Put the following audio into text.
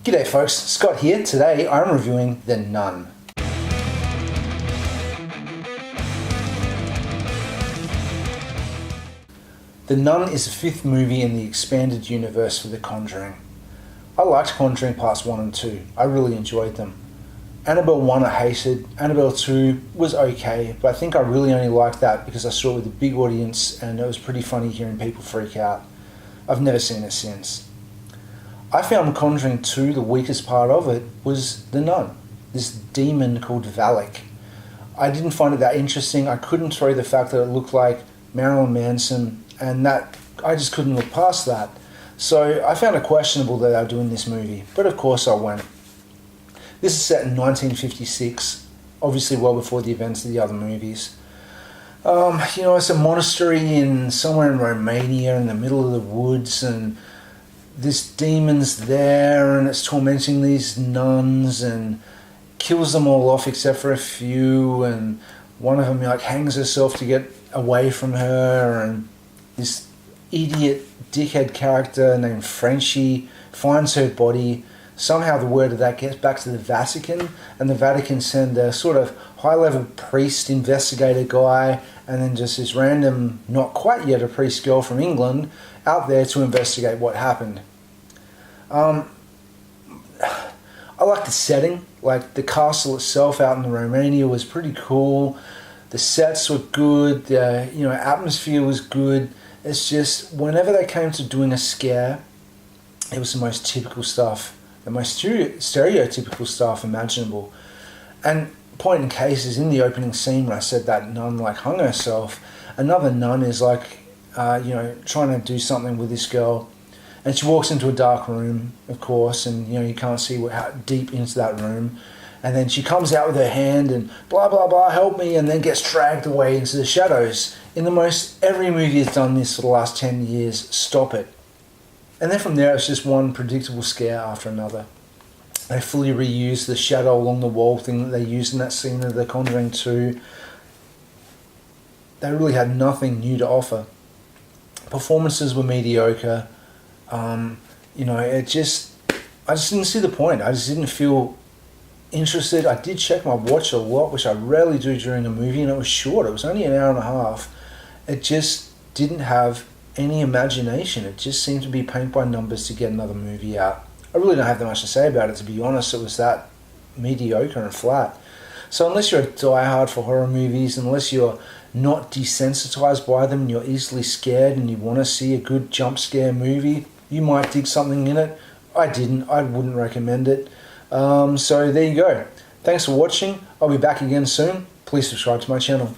G'day folks, Scott here. Today I'm reviewing The Nun. The Nun is the fifth movie in the expanded universe for The Conjuring. I liked Conjuring Parts 1 and 2. I really enjoyed them. Annabelle 1 I hated, Annabelle 2 was okay, but I think I really only liked that because I saw it with a big audience and it was pretty funny hearing people freak out. I've never seen it since. I found Conjuring 2, the weakest part of it was the nun, this demon called Valak. I didn't find it that interesting. I couldn't throw the fact that it looked like Marilyn Manson, and that I just couldn't look past that. So I found it questionable that they were doing this movie, but of course I went. This is set in 1956, obviously well before the events of the other movies. It's a monastery somewhere in Romania in the middle of the woods, and this demon's there and it's tormenting these nuns and kills them all off except for a few, and one of them hangs herself to get away from her, and this idiot dickhead character named Frenchie finds her body. Somehow the word of that gets back to the Vatican, and the Vatican send a sort of high-level priest investigator guy and then just this random, not quite yet a priest girl from England out there to investigate what happened. I like the setting. Like the castle itself out in Romania was pretty cool. The sets were good. The atmosphere was good. It's just whenever they came to doing a scare, it was the most typical stuff, the most stereotypical stuff imaginable. And point in case is in the opening scene when I said that nun hung herself. Another nun is trying to do something with this girl, and she walks into a dark room, of course, and you can't see how deep into that room. And then she comes out with her hand and blah blah blah, help me, and then gets dragged away into the shadows. Every movie has done this for the last 10 years. Stop it. And then from there, it's just one predictable scare after another. They fully reused the shadow along the wall thing that they used in that scene of The Conjuring 2. They really had nothing new to offer. Performances were mediocre. I just didn't see the point. I just didn't feel interested. I did check my watch a lot, which I rarely do during a movie, and it was short. It was only an hour and a half. It just didn't have any imagination. It just seemed to be paint by numbers to get another movie out. I really don't have that much to say about it, to be honest. It was that mediocre and flat. So unless you're a diehard for horror movies, unless you're not desensitized by them and you're easily scared and you want to see a good jump scare movie, you might dig something in it. I didn't. I wouldn't recommend it. So there you go. Thanks for watching. I'll be back again soon. Please subscribe to my channel.